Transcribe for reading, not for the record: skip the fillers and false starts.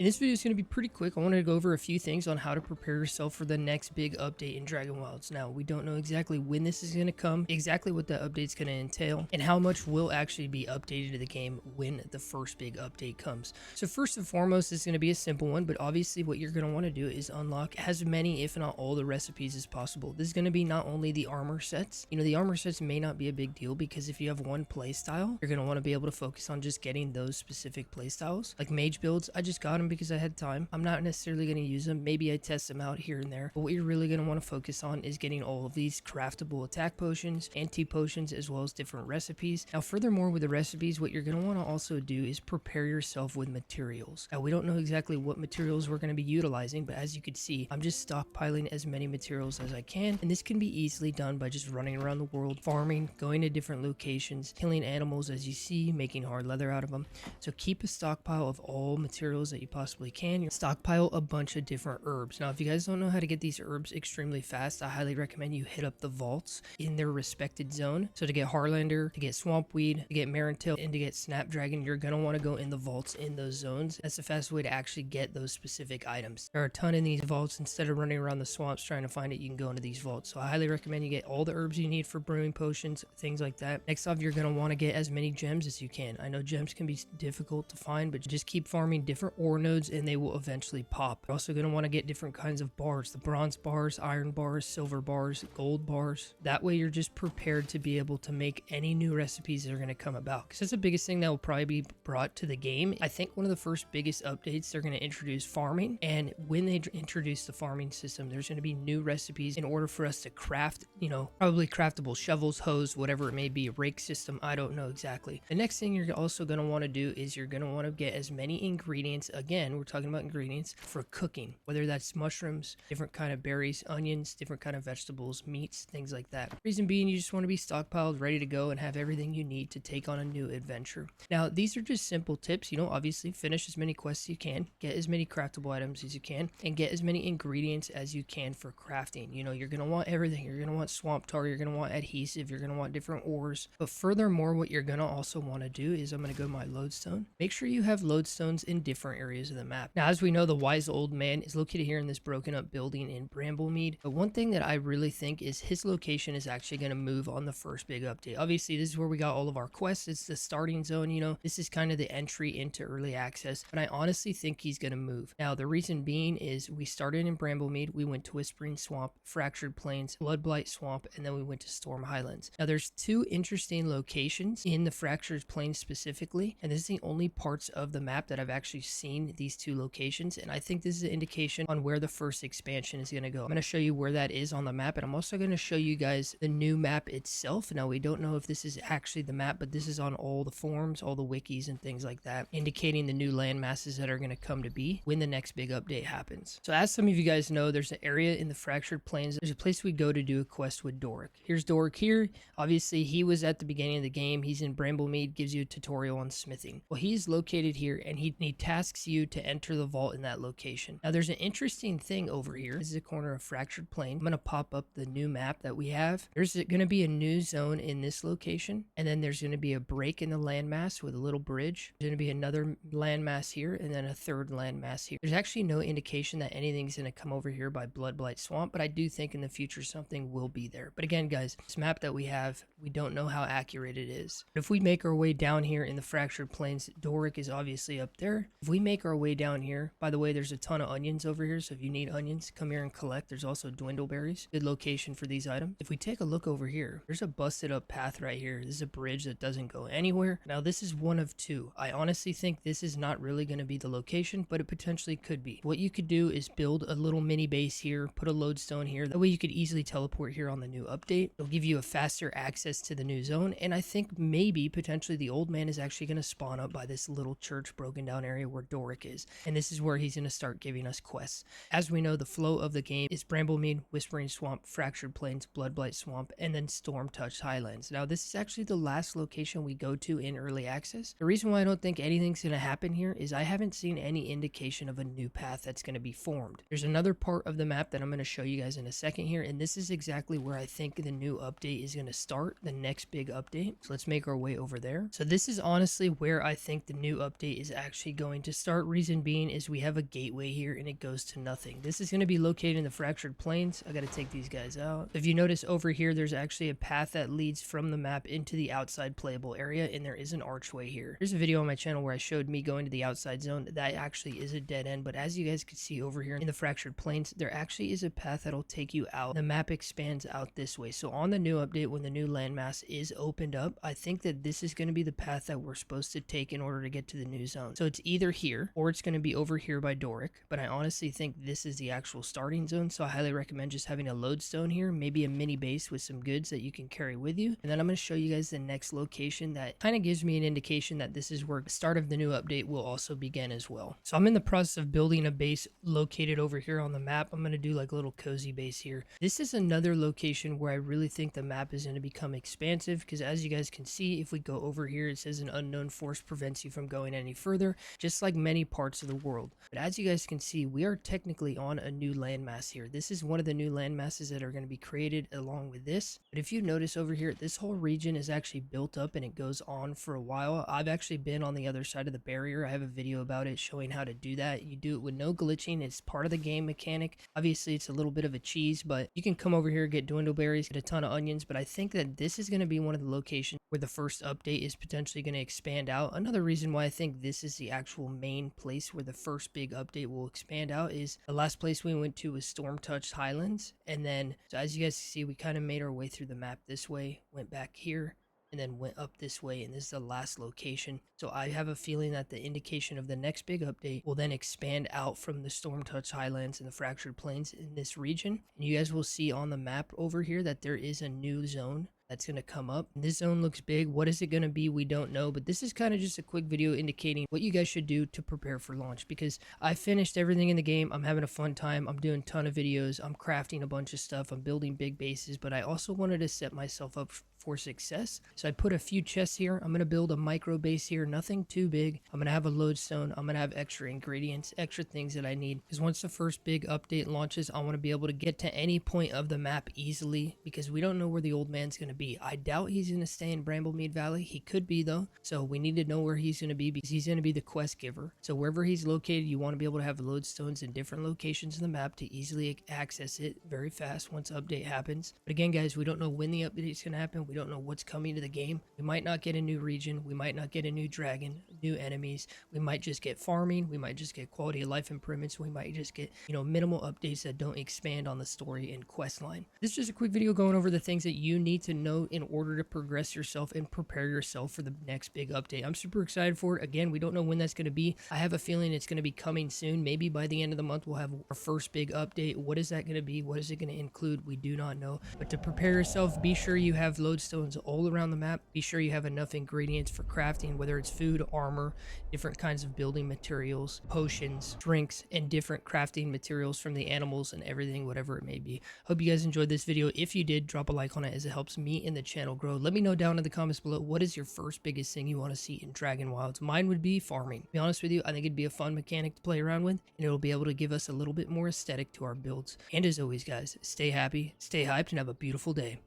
And this video is going to be pretty quick. I wanted to go over a few things on how to prepare yourself for the next big update in Dragon Wilds. Now, we don't know exactly when this is going to come, exactly what the update's going to entail, and how much will actually be updated to the game when the first big update comes. So first and foremost, it's going to be a simple one, but obviously what you're going to want to do is unlock as many, if not all, the recipes as possible. This is going to be not only the armor sets. You know, the armor sets may not be a big deal because if you have one playstyle, you're going to want to be able to focus on just getting those specific playstyles. Like mage builds, I just got them because I had time. I'm not necessarily going to use them. Maybe I test them out here and there. But what you're really going to want to focus on is getting all of these craftable attack potions, anti potions, as well as different recipes. Now, furthermore, with the recipes, what you're going to want to also do is prepare yourself with materials. Now, we don't know exactly what materials we're going to be utilizing, but as you can see, I'm just stockpiling as many materials as I can. And this can be easily done by just running around the world, farming, going to different locations, killing animals as you see, making hard leather out of them. So keep a stockpile of all materials that you possibly can. You stockpile a bunch of different herbs. Now, if you guys don't know how to get these herbs extremely fast, I highly recommend you hit up the vaults in their respected zone. So to get Harlander, to get Swampweed, to get Marintail, and to get Snapdragon, you're going to want to go in the vaults in those zones. That's the fastest way to actually get those specific items. There are a ton in these vaults. Instead of running around the swamps trying to find it, you can go into these vaults. So I highly recommend you get all the herbs you need for brewing potions, things like that. Next off, you're going to want to get as many gems as you can. I know gems can be difficult to find, but just keep farming different ore nodes and they will eventually pop. You're also going to want to get different kinds of bars, the bronze bars, iron bars, silver bars, gold bars. That way you're just prepared to be able to make any new recipes that are going to come about, because that's the biggest thing that will probably be brought to the game. I think one of the first biggest updates, they're going to introduce farming, and when they introduce the farming system, there's going to be new recipes in order for us to craft, you know, probably craftable shovels, hoes, whatever it may be, a rake system, I don't know exactly. The next thing you're also going to want to do is you're going to want to get as many ingredients, again, we're talking about ingredients for cooking, whether that's mushrooms, different kind of berries, onions, different kind of vegetables, meats, things like that. Reason being, you just want to be stockpiled, ready to go, and have everything you need to take on a new adventure. Now, these are just simple tips. You know, obviously finish as many quests as you can, get as many craftable items as you can, and get as many ingredients as you can for crafting. You know, you're going to want everything. You're going to want swamp tar, you're going to want adhesive, you're going to want different ores. But furthermore, what you're going to also want to do is, I'm going to go to my lodestone. Make sure you have lodestones in different areas of the map. Now, as we know, the wise old man is located here in this broken up building in Bramblemead. But one thing that I really think is his location is actually going to move on the first big update. Obviously, this is where we got all of our quests. It's the starting zone, you know. This is kind of the entry into early access. But I honestly think he's going to move. Now, the reason being is we started in Bramblemead, we went to Whispering Swamp, Fractured Plains, Bloodblight Swamp, and then we went to Storm Highlands. Now, there's two interesting locations in the Fractured Plains specifically, and this is the only parts of the map that I've actually seen these two locations, and I think this is an indication on where the first expansion is going to go. I'm going to show you where that is on the map, and I'm also going to show you guys the new map itself. Now, we don't know if this is actually the map, but this is on all the forums, all the wikis and things like that, indicating the new land masses that are going to come to be when the next big update happens. So as some of you guys know, there's an area in the Fractured Plains. There's a place we go to do a quest with Doric. Here's Doric here. Obviously, he was at the beginning of the game. He's in Bramblemead, gives you a tutorial on smithing. Well, he's located here, and he tasks you to enter the vault in that location. Now, there's an interesting thing over here. This is a corner of Fractured Plain. I'm going to pop up the new map that we have. There's going to be a new zone in this location, and then there's going to be a break in the landmass with a little bridge. There's going to be another landmass here, and then a third landmass here. There's actually no indication that anything's going to come over here by Bloodblight Swamp, but I do think in the future something will be there. But again, guys, this map that we have, we don't know how accurate it is. But if we make our way down here in the Fractured Plains, Doric is obviously up there. If we make our way down here, by the way, there's a ton of onions over here, so if you need onions, come here and collect. There's also dwindleberries, good location for these items. If we take a look over here, there's a busted up path right here. This is a bridge that doesn't go anywhere. Now, this is one of two. I honestly think this is not really going to be the location, but it potentially could be. What you could do is build a little mini base here, put a lodestone here. That way you could easily teleport here on the new update. It'll give you a faster access to the new zone, and I think maybe potentially the old man is actually going to spawn up by this little church broken down area where Doric is, and this is where he's going to start giving us quests. As we know, the flow of the game is Bramblemead, Whispering Swamp, Fractured Plains, Bloodblight Swamp, and then Storm-Touched Highlands. Now, this is actually the last location we go to in early access. The reason why I don't think anything's going to happen here is I haven't seen any indication of a new path that's going to be formed. There's another part of the map that I'm going to show you guys in a second here, and this is exactly where I think the new update is going to start, the next big update. So let's make our way over there. So this is honestly where I think the new update is actually going to start reason being is we have a gateway here and it goes to nothing. This is going to be located in the fractured plains. I got to take these guys out. If you notice over here, there's actually a path that leads from the map into the outside playable area, and there is an archway here. There's a video on my channel where I showed me going to the outside zone. That actually is a dead end, but as you guys can see over here in the fractured plains, there actually is a path that'll take you out. The map expands out this way. So on the new update, when the new landmass is opened up, I think that this is going to be the path that we're supposed to take in order to get to the new zone. So it's either here or it's going to be over here by Doric, but I honestly think this is the actual starting zone. So I highly recommend just having a lodestone here, maybe a mini base with some goods that you can carry with you. And then I'm going to show you guys the next location that kind of gives me an indication that this is where the start of the new update will also begin as well. So I'm in the process of building a base located over here on the map. I'm going to do like a little cozy base here. This is another location where I really think the map is going to become expansive, because as you guys can see, if we go over here, it says an unknown force prevents you from going any further, just like many parts of the world. But as you guys can see, we are technically on a new landmass here. This is one of the new landmasses that are going to be created along with this. But if you notice over here, this whole region is actually built up and it goes on for a while. I've actually been on the other side of the barrier. I have a video about it showing how to do that. You do it with no glitching. It's part of the game mechanic. Obviously, it's a little bit of a cheese, but you can come over here, get dwindleberries, get a ton of onions. But I think that this is going to be one of the locations where the first update is potentially going to expand out. Another reason why I think this is the actual main place where the first big update will expand out is the last place we went to was Storm-Touched Highlands. And then, so as you guys see, we kind of made our way through the map this way, went back here, and then went up this way, and this is the last location. So I have a feeling that the indication of the next big update will then expand out from the Storm-Touched Highlands and the Fractured Plains in this region. And you guys will see on the map over here that there is a new zone that's going to come up. This zone looks big. What is it going to be? We don't know, but this is kind of just a quick video indicating what you guys should do to prepare for launch, because I finished everything in the game. I'm having a fun time. I'm doing a ton of videos. I'm crafting a bunch of stuff. I'm building big bases, but I also wanted to set myself up for success. So I put a few chests here. I'm going to build a micro base here, nothing too big. I'm going to have a lodestone. I'm going to have extra ingredients, extra things that I need, because once the first big update launches, I want to be able to get to any point of the map easily, because we don't know where the old man's going to be. I doubt he's going to stay in Bramblemead Valley. He could be though. So we need to know where he's going to be, because he's going to be the quest giver. So wherever he's located, you want to be able to have lodestones in different locations in the map to easily access it very fast once update happens. But again, guys, we don't know when the update is going to happen. We don't know what's coming to the game. We might not get a new region. We might not get a new dragon, new enemies. We might just get farming. We might just get quality of life improvements. We might just get, minimal updates that don't expand on the story and quest line. This is just a quick video going over the things that you need to know in order to progress yourself and prepare yourself for the next big update. I'm super excited for it. Again, we don't know when that's going to be. I have a feeling it's going to be coming soon. Maybe by the end of the month, we'll have our first big update. What is that going to be? What is it going to include? We do not know. But to prepare yourself, be sure you have lodestones all around the map. Be sure you have enough ingredients for crafting, whether it's food, armor, different kinds of building materials, potions, drinks, and different crafting materials from the animals and everything, whatever it may be. Hope you guys enjoyed this video. If you did, drop a like on it as it helps me and the channel grow. Let me know down in the comments below, what is your first biggest thing you want to see in Dragon Wilds? Mine would be farming. To be honest with you, I think it'd be a fun mechanic to play around with, and it'll be able to give us a little bit more aesthetic to our builds. And as always, guys, stay happy, stay hyped, and have a beautiful day.